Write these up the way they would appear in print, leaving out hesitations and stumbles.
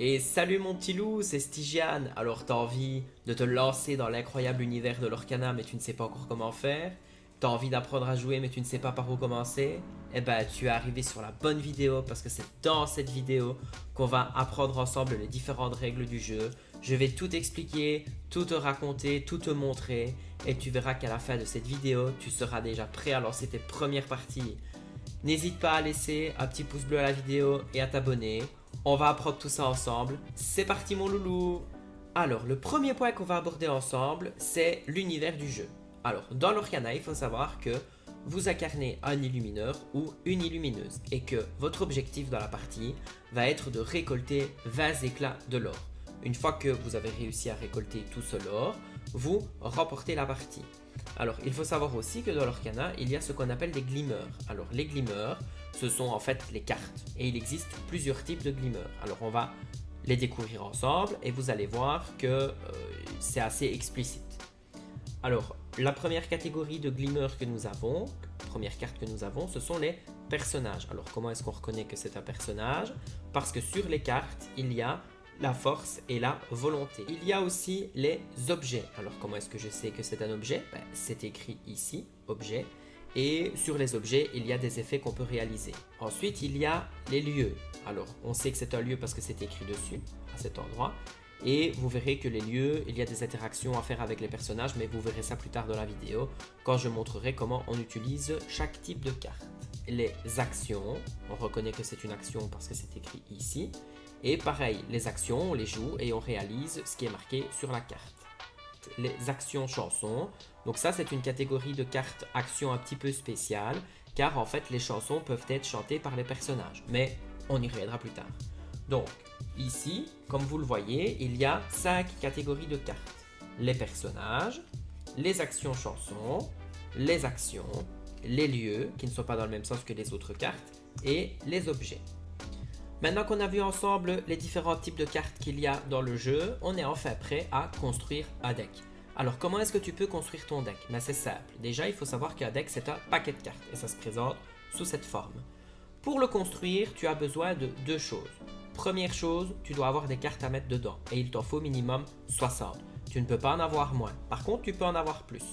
Et salut mon petit loup, c'est Stygiane. Alors t'as envie de te lancer dans l'incroyable univers de l'Orcana mais tu ne sais pas encore comment faire. T'as envie d'apprendre à jouer mais tu ne sais pas par où commencer. Eh ben tu es arrivé sur la bonne vidéo parce que c'est dans cette vidéo qu'on va apprendre ensemble les différentes règles du jeu. Je vais tout expliquer, tout te raconter, tout te montrer et tu verras qu'à la fin de cette vidéo tu seras déjà prêt à lancer tes premières parties. N'hésite pas à laisser un petit pouce bleu à la vidéo et à t'abonner. On va apprendre tout ça ensemble. C'est parti mon loulou. Alors, le premier point qu'on va aborder ensemble, c'est l'univers du jeu. Alors, dans l'Orcana, il faut savoir que vous incarnez un illumineur ou une illumineuse et que votre objectif dans la partie va être de récolter 20 éclats de l'or. Une fois que vous avez réussi à récolter tout ce l'or, vous remportez la partie. Alors, il faut savoir aussi que dans l'Orcana, il y a ce qu'on appelle des glimmers. Alors, les glimmers, ce sont en fait les cartes. Et il existe plusieurs types de glimmers. Alors, on va les découvrir ensemble et vous allez voir que c'est assez explicite. Alors, la première catégorie de glimmers que nous avons, première carte que nous avons, ce sont les personnages. Alors, comment est-ce qu'on reconnaît que c'est un personnage? Parce que sur les cartes, il y a la force et la volonté. Il y a aussi les objets. Alors comment est-ce que je sais que c'est un objet? C'est écrit ici, objet. Et sur les objets, il y a des effets qu'on peut réaliser. Ensuite, il y a les lieux. Alors, on sait que c'est un lieu parce que c'est écrit dessus, à cet endroit. Et vous verrez que les lieux, il y a des interactions à faire avec les personnages, mais vous verrez ça plus tard dans la vidéo, quand je montrerai comment on utilise chaque type de carte. Les actions, on reconnaît que c'est une action parce que c'est écrit ici. Et pareil, les actions, on les joue et on réalise ce qui est marqué sur la carte. Les actions chansons, donc ça c'est une catégorie de cartes actions un petit peu spéciale, car en fait les chansons peuvent être chantées par les personnages, mais on y reviendra plus tard. Donc ici, comme vous le voyez, il y a 5 catégories de cartes. Les personnages, les actions chansons, les actions, les lieux, qui ne sont pas dans le même sens que les autres cartes, et les objets. Maintenant qu'on a vu ensemble les différents types de cartes qu'il y a dans le jeu, on est enfin prêt à construire un deck. Alors comment est-ce que tu peux construire ton deck? C'est simple. Déjà, il faut savoir qu'un deck c'est un paquet de cartes et ça se présente sous cette forme. Pour le construire, tu as besoin de deux choses. Première chose, tu dois avoir des cartes à mettre dedans et il t'en faut minimum 60. Tu ne peux pas en avoir moins. Par contre, tu peux en avoir plus.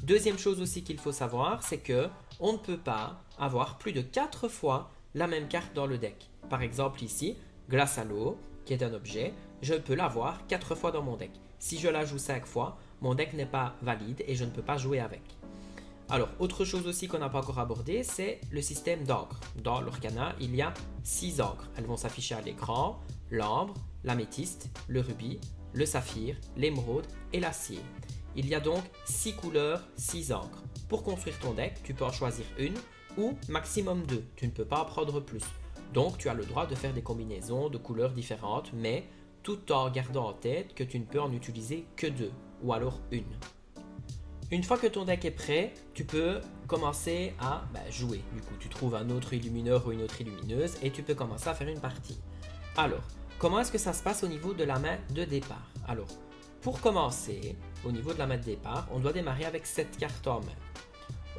Deuxième chose aussi qu'il faut savoir, c'est que on ne peut pas avoir plus de 4 fois la même carte dans le deck. Par exemple ici, glace à l'eau, qui est un objet, je peux l'avoir 4 fois dans mon deck. Si je la joue 5 fois, mon deck n'est pas valide et je ne peux pas jouer avec. Alors, autre chose aussi qu'on n'a pas encore abordé, c'est le système d'encre. Dans l'Orcana, il y a 6 encres. Elles vont s'afficher à l'écran, l'ambre, l'améthyste, le rubis, le saphir, l'émeraude et l'acier. Il y a donc 6 couleurs, 6 encres. Pour construire ton deck, tu peux en choisir une ou maximum 2. Tu ne peux pas en prendre plus. Donc tu as le droit de faire des combinaisons de couleurs différentes, mais tout en gardant en tête que tu ne peux en utiliser que 2, ou alors une. Une fois que ton deck est prêt, tu peux commencer à jouer. Du coup, tu trouves un autre illumineur ou une autre illumineuse et tu peux commencer à faire une partie. Alors, comment est-ce que ça se passe au niveau de la main de départ? Alors, pour commencer, au niveau de la main de départ, on doit démarrer avec 7 cartes en main.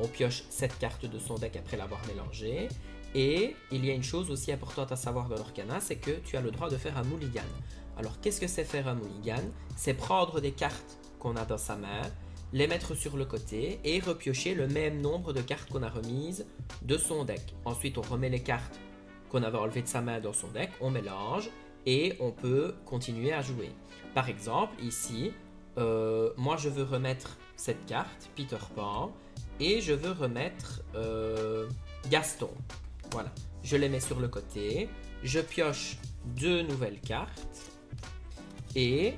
On pioche 7 cartes de son deck après l'avoir mélangé. Et il y a une chose aussi importante à savoir dans l'Orcana, c'est que tu as le droit de faire un mulligan. Alors qu'est-ce que c'est faire un mulligan? C'est prendre des cartes qu'on a dans sa main, les mettre sur le côté et repiocher le même nombre de cartes qu'on a remises de son deck. Ensuite on remet les cartes qu'on avait enlevées de sa main dans son deck, on mélange et on peut continuer à jouer. Par exemple ici, moi je veux remettre cette carte, Peter Pan, et je veux remettre Gaston. Voilà, je les mets sur le côté, je pioche 2 nouvelles cartes et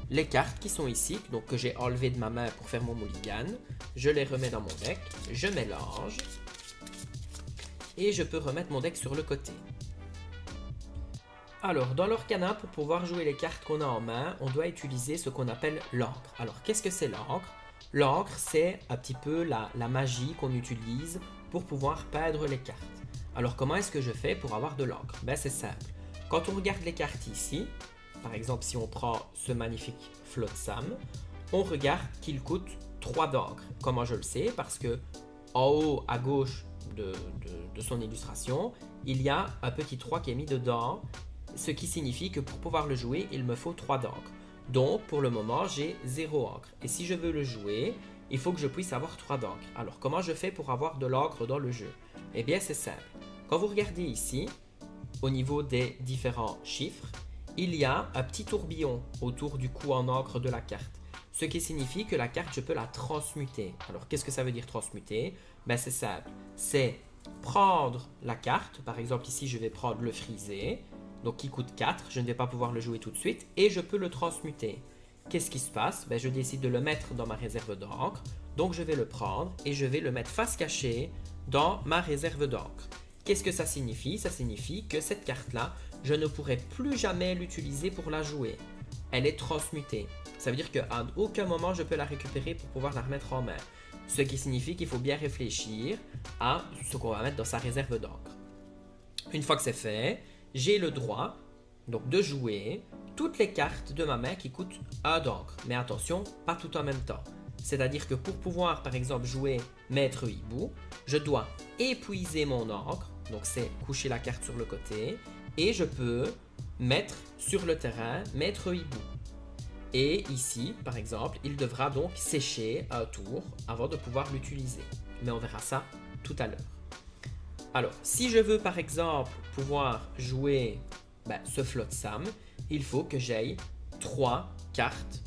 les cartes qui sont ici, donc que j'ai enlevées de ma main pour faire mon mulligan, je les remets dans mon deck, je mélange et je peux remettre mon deck sur le côté. Alors, dans l'Orcana, pour pouvoir jouer les cartes qu'on a en main, on doit utiliser ce qu'on appelle l'encre. Alors, qu'est-ce que c'est l'encre? L'encre, c'est un petit peu la magie qu'on utilise pour pouvoir peindre les cartes. Alors comment est-ce que je fais pour avoir de l'encre? C'est simple. Quand on regarde les cartes ici, par exemple si on prend ce magnifique Flotsam, on regarde qu'il coûte 3 d'encre. Comment je le sais? Parce que en haut à gauche de son illustration, il y a un petit 3 qui est mis dedans ce qui signifie que pour pouvoir le jouer, il me faut 3 d'encre. Donc, pour le moment, j'ai 0 encre. Et si je veux le jouer, il faut que je puisse avoir 3 d'encre. Alors, comment je fais pour avoir de l'encre dans le jeu? Eh bien, c'est simple. Quand vous regardez ici, au niveau des différents chiffres, il y a un petit tourbillon autour du coup en encre de la carte. Ce qui signifie que la carte, je peux la transmuter. Alors, qu'est-ce que ça veut dire transmuter? Ben, c'est simple. C'est prendre la carte. Par exemple, ici, je vais prendre le frisé. Donc, qui coûte 4. Je ne vais pas pouvoir le jouer tout de suite. Et je peux le transmuter. Qu'est-ce qui se passe? Ben, je décide de le mettre dans ma réserve d'encre. Donc, je vais le prendre et je vais le mettre face cachée dans ma réserve d'encre. Qu'est-ce que ça signifie? Ça signifie que cette carte-là, je ne pourrai plus jamais l'utiliser pour la jouer. Elle est transmutée. Ça veut dire qu'à aucun moment je peux la récupérer pour pouvoir la remettre en main. Ce qui signifie qu'il faut bien réfléchir à ce qu'on va mettre dans sa réserve d'encre. Une fois que c'est fait, j'ai le droit donc de jouer toutes les cartes de ma main qui coûtent 1 d'encre. Mais attention, pas tout en même temps. C'est-à-dire que pour pouvoir par exemple jouer Maître Hibou, je dois épuiser mon encre, donc c'est coucher la carte sur le côté, et je peux mettre sur le terrain Maître Hibou. Et ici, par exemple, il devra donc sécher un tour avant de pouvoir l'utiliser. Mais on verra ça tout à l'heure. Alors, si je veux par exemple pouvoir jouer ce Flotsam, il faut que j'aille 3 cartes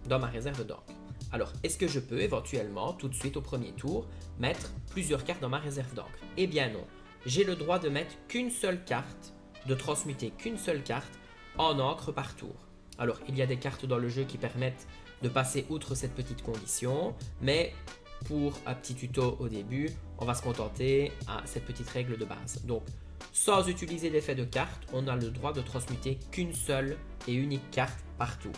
dans ma réserve d'encre. Alors, est-ce que je peux éventuellement, tout de suite au premier tour, mettre plusieurs cartes dans ma réserve d'encre? Eh bien non. J'ai le droit de mettre qu'une seule carte, de transmuter qu'une seule carte en encre par tour. Alors, il y a des cartes dans le jeu qui permettent de passer outre cette petite condition, mais pour un petit tuto au début, on va se contenter à cette petite règle de base. Donc, sans utiliser l'effet de carte, on a le droit de transmuter qu'une seule et unique carte par tour.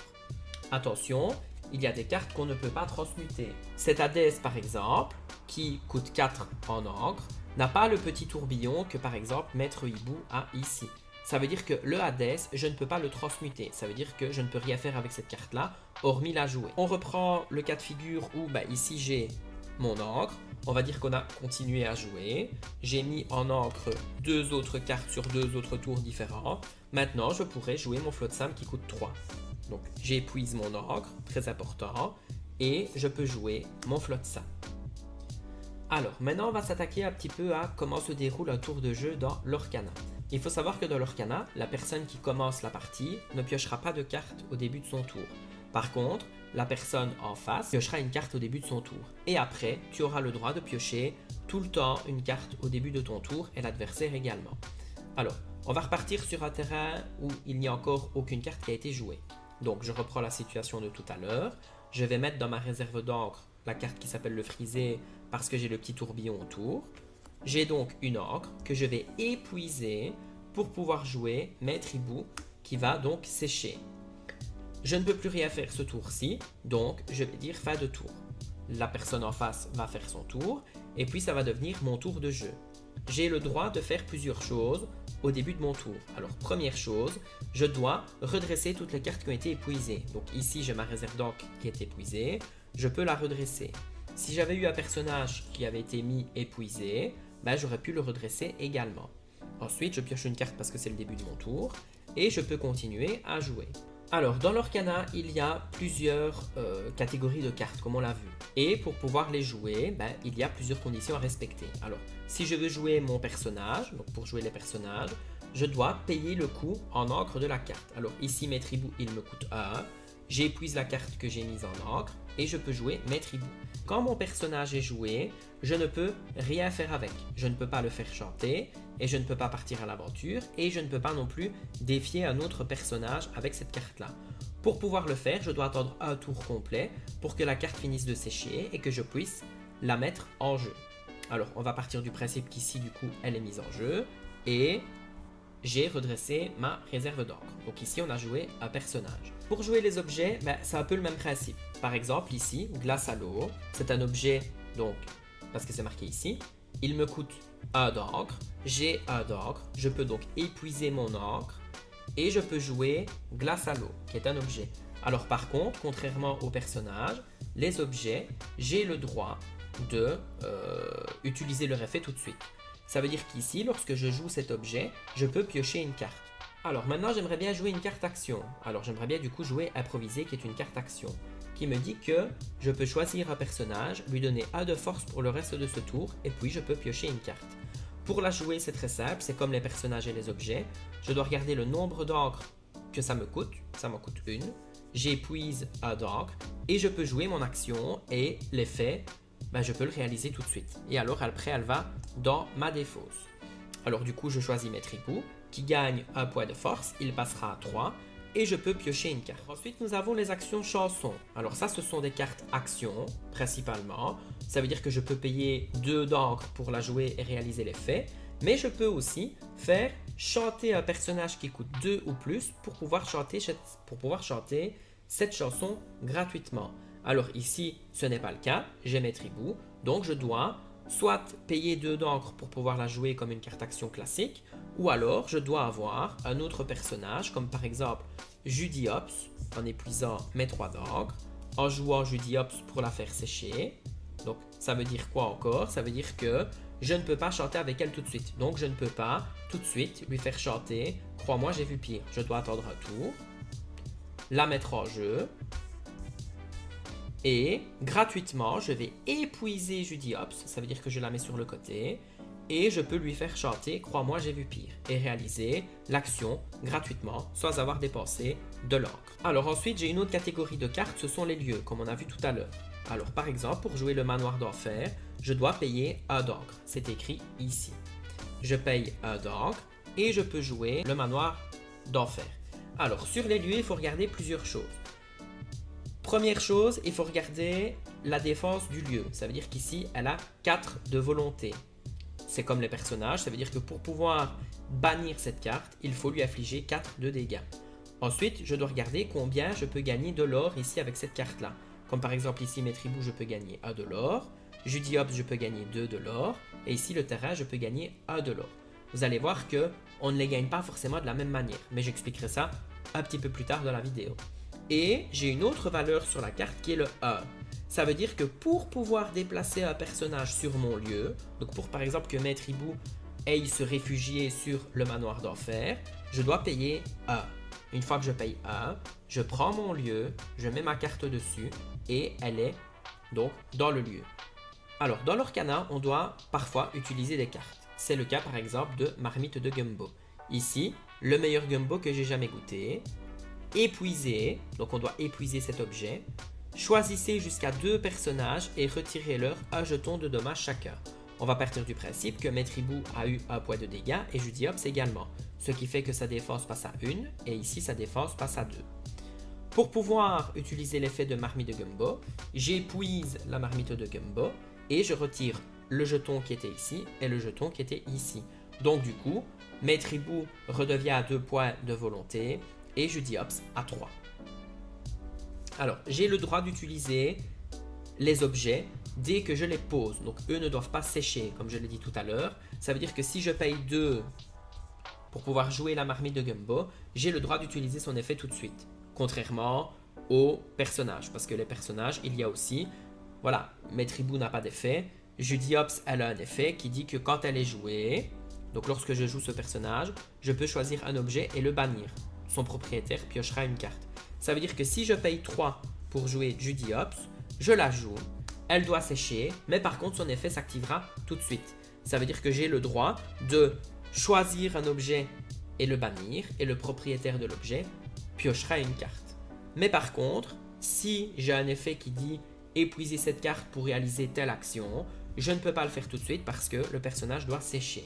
Attention, il y a des cartes qu'on ne peut pas transmuter. Cet Hadès, par exemple, qui coûte 4 en encre, n'a pas le petit tourbillon que par exemple Maître Hibou a ici. Ça veut dire que le Hadès, je ne peux pas le transmuter. Ça veut dire que je ne peux rien faire avec cette carte-là, hormis la jouer. On reprend le cas de figure où ici j'ai mon encre. On va dire qu'on a continué à jouer. J'ai mis en encre 2 autres cartes sur 2 autres tours différents. Maintenant, je pourrais jouer mon Flotsam qui coûte 3. Donc, j'épuise mon encre, très important, et je peux jouer mon Flotsam. Alors, maintenant, on va s'attaquer un petit peu à comment se déroule un tour de jeu dans l'Orcana. Il faut savoir que dans l'Orcana, la personne qui commence la partie ne piochera pas de carte au début de son tour. Par contre, la personne en face piochera une carte au début de son tour. Et après, tu auras le droit de piocher tout le temps une carte au début de ton tour et l'adversaire également. Alors, on va repartir sur un terrain où il n'y a encore aucune carte qui a été jouée. Donc, je reprends la situation de tout à l'heure. Je vais mettre dans ma réserve d'encre la carte qui s'appelle le frisé parce que j'ai le petit tourbillon autour. J'ai donc une encre que je vais épuiser pour pouvoir jouer Maître Hibou qui va donc sécher. Je ne peux plus rien faire ce tour-ci, donc je vais dire fin de tour. La personne en face va faire son tour et puis ça va devenir mon tour de jeu. J'ai le droit de faire plusieurs choses au début de mon tour. Alors première chose, je dois redresser toutes les cartes qui ont été épuisées. Donc ici j'ai ma réserve d'encre qui est épuisée, je peux la redresser. Si j'avais eu un personnage qui avait été mis épuisé, j'aurais pu le redresser également. Ensuite, je pioche une carte parce que c'est le début de mon tour et je peux continuer à jouer. Alors, dans l'Orcana, il y a plusieurs catégories de cartes, comme on l'a vu. Et pour pouvoir les jouer, il y a plusieurs conditions à respecter. Alors, si je veux jouer mon personnage, donc pour jouer les personnages, je dois payer le coût en encre de la carte. Alors ici, Maître Hibou, il me coûte 1. J'épuise la carte que j'ai mise en encre et je peux jouer Maître Hibou. Quand mon personnage est joué, je ne peux rien faire avec. Je ne peux pas le faire chanter et je ne peux pas partir à l'aventure et je ne peux pas non plus défier un autre personnage avec cette carte-là. Pour pouvoir le faire, je dois attendre un tour complet pour que la carte finisse de sécher et que je puisse la mettre en jeu. Alors, on va partir du principe qu'ici, du coup, elle est mise en jeu et j'ai redressé ma réserve d'encre. Donc ici, on a joué un personnage. Pour jouer les objets, c'est un peu le même principe. Par exemple, ici, glace à l'eau, c'est un objet, donc, parce que c'est marqué ici, il me coûte 1 d'encre, j'ai 1 d'encre, je peux donc épuiser mon encre et je peux jouer glace à l'eau, qui est un objet. Alors par contre, contrairement au personnage, les objets, j'ai le droit de utiliser leur effet tout de suite. Ça veut dire qu'ici, lorsque je joue cet objet, je peux piocher une carte. Alors maintenant j'aimerais bien jouer une carte action. Alors j'aimerais bien du coup jouer improviser qui est une carte action. Qui me dit que je peux choisir un personnage, lui donner A de force pour le reste de ce tour et puis je peux piocher une carte. Pour la jouer c'est très simple, c'est comme les personnages et les objets. Je dois regarder le nombre d'encre que ça me coûte, ça m'en coûte une. J'épuise A d'encre et je peux jouer mon action et l'effet, je peux le réaliser tout de suite. Et alors après elle va dans ma défausse. Alors du coup je choisis mes tripoux qui gagne un point de force, il passera à 3 et je peux piocher une carte. Ensuite nous avons les actions chansons. Alors ça ce sont des cartes actions principalement. Ça veut dire que je peux payer 2 d'encre pour la jouer et réaliser l'effet. Mais je peux aussi faire chanter un personnage qui coûte 2 ou plus pour pouvoir chanter cette chanson gratuitement. Alors ici ce n'est pas le cas, j'ai mes tripoux, donc je dois soit payer 2 d'encre pour pouvoir la jouer comme une carte action classique, ou alors je dois avoir un autre personnage, comme par exemple Judiops, en épuisant mes 3 d'encre, en jouant Judiops pour la faire sécher. Donc ça veut dire quoi encore? Ça veut dire que je ne peux pas chanter avec elle tout de suite. Donc je ne peux pas tout de suite lui faire chanter « Crois-moi, j'ai vu pire ». Je dois attendre un tour, la mettre en jeu, et gratuitement, je vais épuiser Judiops, ça veut dire que je la mets sur le côté, et je peux lui faire chanter « Crois-moi, j'ai vu pire » et réaliser l'action gratuitement, sans avoir dépensé de l'encre. Alors ensuite, j'ai une autre catégorie de cartes, ce sont les lieux, comme on a vu tout à l'heure. Alors par exemple, pour jouer le manoir d'enfer, je dois payer 1 d'encre, c'est écrit ici. Je paye 1 d'encre et je peux jouer le manoir d'enfer. Alors sur les lieux, il faut regarder plusieurs choses. Première chose, il faut regarder la défense du lieu. Ça veut dire qu'ici, elle a 4 de volonté. C'est comme les personnages, ça veut dire que pour pouvoir bannir cette carte, il faut lui affliger 4 de dégâts. Ensuite, je dois regarder combien je peux gagner de l'or ici avec cette carte-là. Comme par exemple ici, mes tribus, je peux gagner 1 de l'or. Judiops, je peux gagner 2 de l'or. Et ici, le terrain, je peux gagner 1 de l'or. Vous allez voir qu'on ne les gagne pas forcément de la même manière. Mais j'expliquerai ça un petit peu plus tard dans la vidéo. Et j'ai une autre valeur sur la carte qui est le 1. Ça veut dire que pour pouvoir déplacer un personnage sur mon lieu, donc pour par exemple que mes tribus aillent se réfugier sur le manoir d'enfer, je dois payer 1. Une fois que je paye 1, je prends mon lieu, je mets ma carte dessus et elle est donc dans le lieu. Alors dans l'Orcana, on doit parfois utiliser des cartes. C'est le cas par exemple de Marmite de Gumbo. Ici, le meilleur gumbo que j'ai jamais goûté. Épuiser, donc on doit épuiser cet objet. Choisissez jusqu'à 2 personnages et retirez-leur un jeton de dommage chacun. On va partir du principe que Metribou a eu 1 point de dégâts et Judiops également. Ce qui fait que sa défense passe à 1 et ici sa défense passe à 2. Pour pouvoir utiliser l'effet de Marmite de Gumbo, j'épuise la Marmite de Gumbo et je retire le jeton qui était ici et le jeton qui était ici. Donc du coup, Metribou redevient à 2 points de volonté et Judiops à 3. Alors, j'ai le droit d'utiliser les objets dès que je les pose. Donc, eux ne doivent pas sécher, comme je l'ai dit tout à l'heure. Ça veut dire que si je paye 2 pour pouvoir jouer la Marmite de Gumbo, j'ai le droit d'utiliser son effet tout de suite. Contrairement aux personnages. Parce que les personnages, il y a aussi... Voilà, Metribou n'a pas d'effet. Judiops, elle a un effet qui dit que quand elle est jouée, donc lorsque je joue ce personnage, je peux choisir un objet et le bannir. Son propriétaire piochera une carte. Ça veut dire que si je paye 3 pour jouer Judiops, je la joue, elle doit sécher, mais par contre son effet s'activera tout de suite. Ça veut dire que j'ai le droit de choisir un objet et le bannir, et le propriétaire de l'objet piochera une carte. Mais par contre, si j'ai un effet qui dit épuiser cette carte pour réaliser telle action, je ne peux pas le faire tout de suite parce que le personnage doit sécher.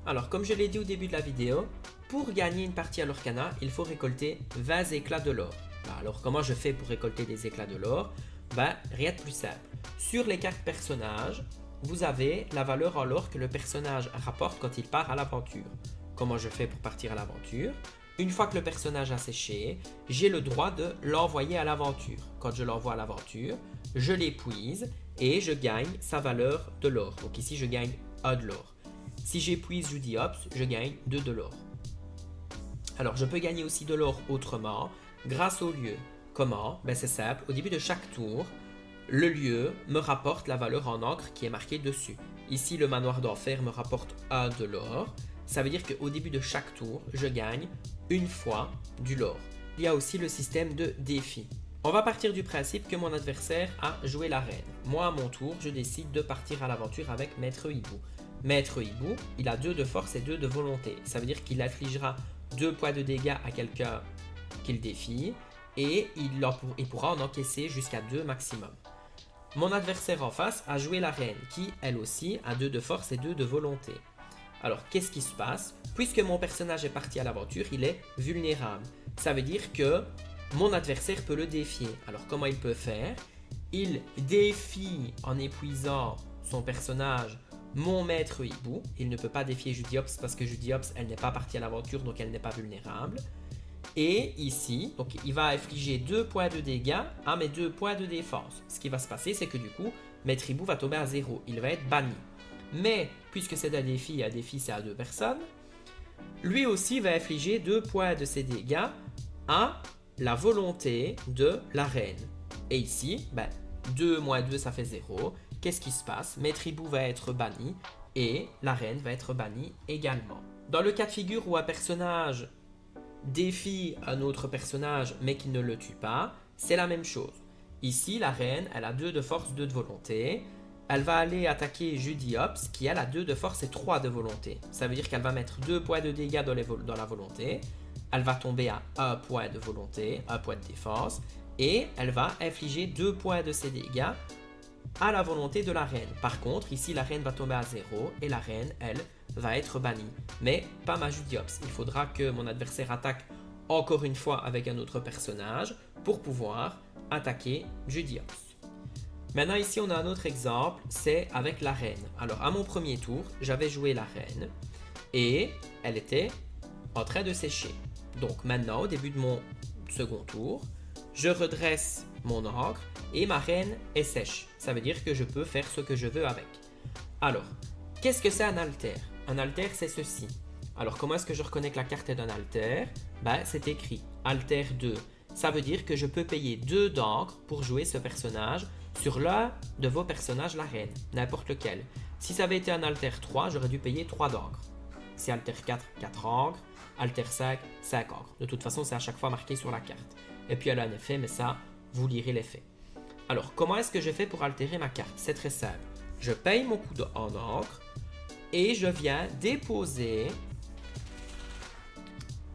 Alors comme je l'ai dit au début de la vidéo, pour gagner une partie à l'Orcana, il faut récolter 20 éclats de l'or. Alors comment je fais pour récolter des éclats de l'or? Rien de plus simple. Sur les cartes personnages, vous avez la valeur en or que le personnage rapporte quand il part à l'aventure. Comment je fais pour partir à l'aventure? Une fois que le personnage a séché, j'ai le droit de l'envoyer à l'aventure. Quand je l'envoie à l'aventure, je l'épuise et je gagne sa valeur de l'or. Donc ici, je gagne 1 de l'or. Si j'épuise Judiops, je gagne 2 de l'or. Alors, je peux gagner aussi de l'or autrement, grâce au lieu. Comment? C'est simple, au début de chaque tour, le lieu me rapporte la valeur en encre qui est marquée dessus. Ici, le manoir d'enfer me rapporte 1 de l'or. Ça veut dire qu'au début de chaque tour, je gagne une fois du lore. Il y a aussi le système de défi. On va partir du principe que mon adversaire a joué la reine. Moi, à mon tour, je décide de partir à l'aventure avec Maître Hibou. Maître Hibou, il a 2 de force et 2 de volonté. Ça veut dire qu'il infligera 2 points de dégâts à quelqu'un qu'il défie et il pourra en encaisser jusqu'à 2 maximum. Mon adversaire en face a joué la reine qui, elle aussi, a 2 de force et 2 de volonté. Alors, qu'est-ce qui se passe? Puisque mon personnage est parti à l'aventure, il est vulnérable. Ça veut dire que mon adversaire peut le défier. Alors, comment il peut faire? Il défie en épuisant son personnage mon Maître Hibou. Il ne peut pas défier Judiops parce que Judiops, elle n'est pas partie à l'aventure, donc elle n'est pas vulnérable. Et ici, donc il va infliger 2 points de dégâts à mes 2 points de défense. Ce qui va se passer, c'est que du coup, Maître Hibou va tomber à 0. Il va être banni. Mais, puisque c'est un défi c'est à 2 personnes, lui aussi va infliger 2 points de ses dégâts à la volonté de la reine. Et ici, 2 moins 2, ça fait 0. Qu'est-ce qui se passe? Maître Hibou va être banni et la reine va être bannie également. Dans le cas de figure où un personnage défie un autre personnage mais qui ne le tue pas, c'est la même chose. Ici, la reine, elle a 2 de force, 2 de volonté. Elle va aller attaquer Judiops qui elle a 2 de force et 3 de volonté. Ça veut dire qu'elle va mettre 2 points de dégâts dans la volonté. Elle va tomber à 1 point de volonté, 1 point de défense. Et elle va infliger 2 points de ses dégâts à la volonté de la reine. Par contre, ici, la reine va tomber à 0 et la reine, elle, va être bannie. Mais pas ma Judiops. Il faudra que mon adversaire attaque encore une fois avec un autre personnage pour pouvoir attaquer Judiops. Maintenant, ici, on a un autre exemple, c'est avec la reine. Alors, à mon premier tour, j'avais joué la reine et elle était en train de sécher. Donc, maintenant, au début de mon second tour, je redresse mon encre et ma reine est sèche. Ça veut dire que je peux faire ce que je veux avec. Alors, qu'est-ce que c'est un alter? Un alter, c'est ceci. Alors, comment est-ce que je reconnais que la carte est d'un alter? C'est écrit alter 2. Ça veut dire que je peux payer 2 d'encre pour jouer ce personnage sur l'un de vos personnages, la reine, n'importe lequel. Si ça avait été un alter 3, j'aurais dû payer 3 d'encre. Si alter 4, 4 encre. Alter 5, 5 encre. De toute façon, c'est à chaque fois marqué sur la carte. Et puis elle a un effet, mais ça, vous lirez l'effet. Alors, comment est-ce que je fais pour altérer ma carte? C'est très simple. Je paye mon coup en encre et je viens déposer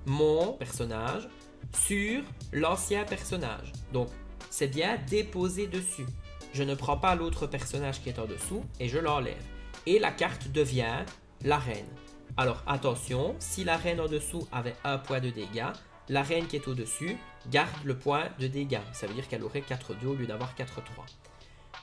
mon personnage sur l'ancien personnage. Donc, c'est bien déposer dessus. Je ne prends pas l'autre personnage qui est en dessous et je l'enlève. Et la carte devient la reine. Alors, attention, si la reine en dessous avait 1 point de dégâts, la reine qui est au-dessus garde le point de dégâts. Ça veut dire qu'elle aurait 4-2 au lieu d'avoir 4-3.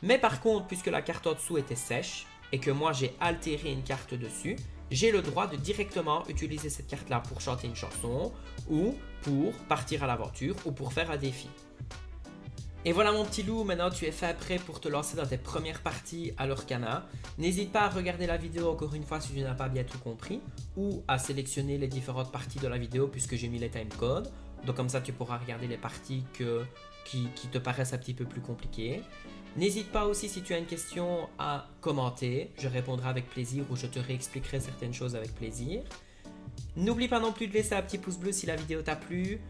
Mais par contre, puisque la carte en dessous était sèche et que moi j'ai altéré une carte dessus, j'ai le droit de directement utiliser cette carte-là pour chanter une chanson ou pour partir à l'aventure ou pour faire un défi. Et voilà mon petit loup, maintenant tu es fait prêt pour te lancer dans tes premières parties à l'Orcana. N'hésite pas à regarder la vidéo encore une fois si tu n'as pas bien tout compris ou à sélectionner les différentes parties de la vidéo puisque j'ai mis les timecodes. Donc comme ça tu pourras regarder les parties qui te paraissent un petit peu plus compliquées. N'hésite pas aussi si tu as une question à commenter, je répondrai avec plaisir ou je te réexpliquerai certaines choses avec plaisir. N'oublie pas non plus de laisser un petit pouce bleu si la vidéo t'a plu,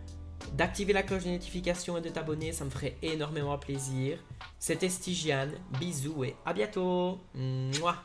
d'activer la cloche de notification et de t'abonner, ça me ferait énormément plaisir. C'était Stygian, bisous et à bientôt. Mouah.